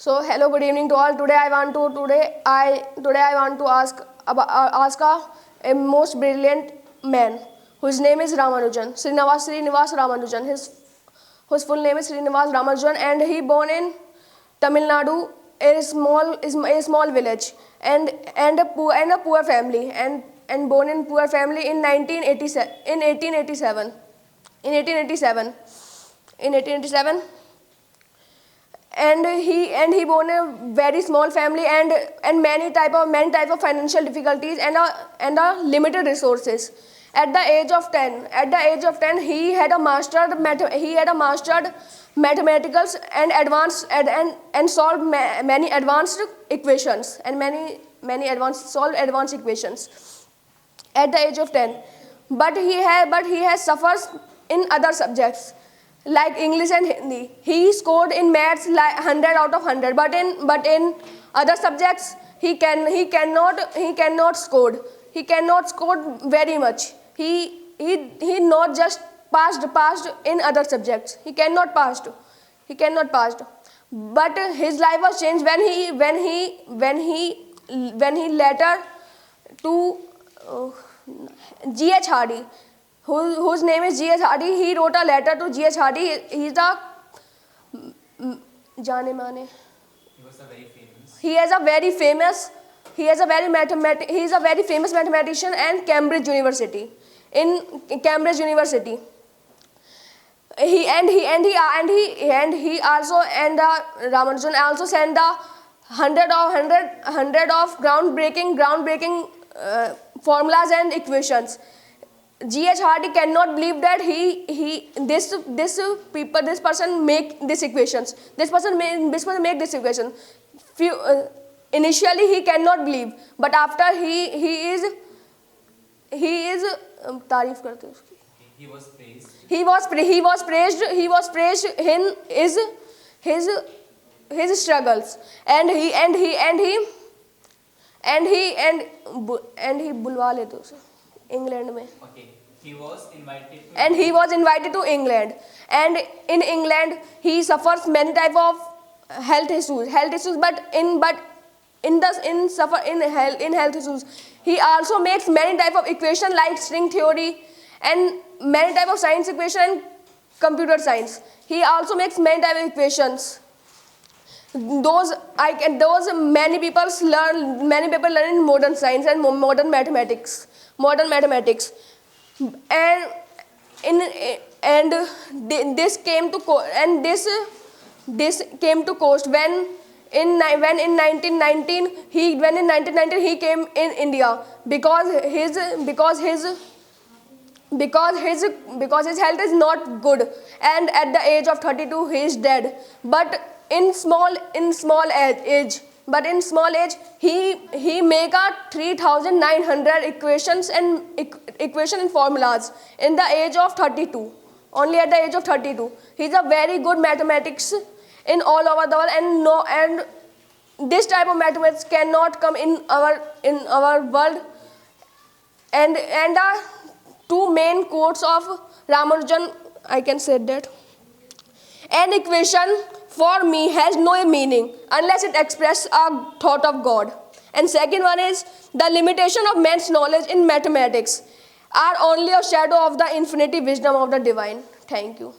So hello, good evening to all. Today I want to ask a most brilliant man whose name is Ramanujan, Srinivas Ramanujan. His full name is Srinivas Ramanujan, and he born in Tamil Nadu, a small village, and a poor family, and born in poor family in 1887. In 1887, and he born a very small family, and many type of financial difficulties, and a limited resources. At the age of 10, he had mastered mathematicals and solved many advanced equations, and solved advanced equations at the age of 10. But he has suffers in other subjects like English and Hindi. He scored in maths like 100 out of 100, but in other subjects he cannot score very much. He not just passed in other subjects. He cannot passed. But his life was changed when he later to G.H. Hardy, whose name is G.H. Hardy. He wrote a letter to G.H. Hardy. He's a जाने माने. He was a very famous. He is a very famous mathematician in Cambridge University. Ramanujan also sent the hundred of groundbreaking formulas and equations. G.H. Hardy cannot believe that this person make these equations. This person make this equation. Initially he cannot believe, but after he is तारीफ करते हैं उसकी. He was praised. He was praised in his struggles, and he बुलवा लेते उसे England में. Okay. He was invited to England, and in England he suffers many type of health issues. But in health issues, he also makes many type of equation like string theory and many type of science equation and computer science. He also makes many type of equations. Those many people learn in modern science and modern mathematics, and this came to cost when in 1919 he came in India because his health is not good, and at the age of 32 he is dead. But in small age he make a 3,900 equations and formulas in the age of 32. Only at the age of 32, he is a very good mathematics in all over the world, and this type of mathematics cannot come in our world. And two main quotes of Ramanujan, I can say that an equation for me has no meaning unless it expresses a thought of God. And second one is the limitation of man's knowledge in mathematics are only a shadow of the infinity wisdom of the divine. Thank you.